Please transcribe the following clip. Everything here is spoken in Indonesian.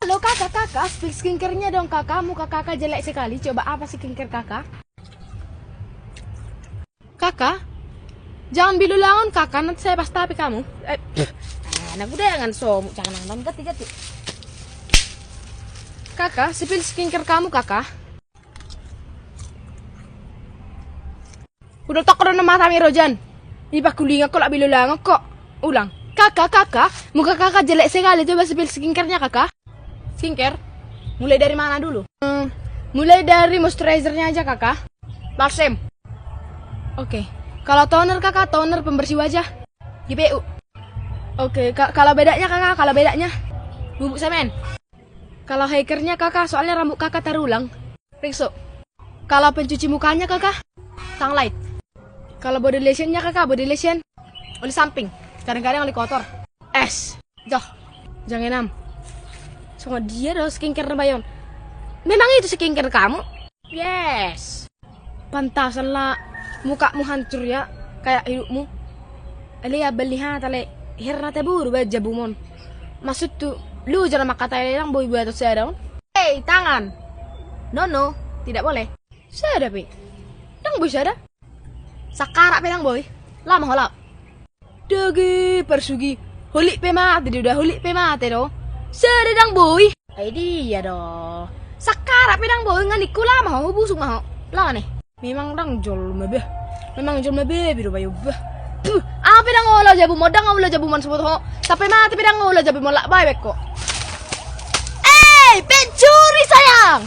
Halo kakak, spill skincare-nya dong kakak. Muka kakak jelek sekali. Coba apa skincare kakak? Kakak, jangan bilulangon kakak. Nanti saya pasti tapi kamu. Anak udah jangan somuk, jangan nonton gati. Kakak, spill skincare kamu kakak. Udah tak kena mata Rojan. Iba kulinga kok lah bilulangon kok. Ulang. Kakak, muka kakak jelek sekali. Coba spill skincare-nya kakak. Skincare? Mulai dari mana dulu? Mulai dari moisturizer-nya aja kakak. Balsem. Oke. Kalau toner kakak, toner pembersih wajah. GPU. Oke, kalau bedanya kakak, bubuk semen. Kalau hikernya kakak, soalnya rambut kakak terulang. Rinso. Kalau pencuci mukanya kakak, sunlight. Kalau body lotion-nya kakak, body lotion oli samping. Kadang-kadang oli kotor. Es. Jangan enam. Sama dia dong skincare bayon. Memang itu skincare kamu? Yes. Pantasanlah mukamu hancur ya, kayak hidupmu. Alia beliha tale herna tabur baja bumon. Maksud tuh, lu jangan makan yang boy buat saya dong. Hey, tangan. No, tidak boleh. Saya ada pi. Yang boy saya ada. Sakarak pedang boy. Lama holap. Dagi persugi. Holik pe mati dia udah holik pe mati dong. Sedang boy. Dia dong. Sakarak pedang boy nganiku lama mau busuk mau. Lama nih. Memang dang jol mebe. Biru bayu bah. Apa dang olah jabu modang olah jabu man sebut ho. Sampai mati pedang olah jabu molak baik kok. Pencuri sayang.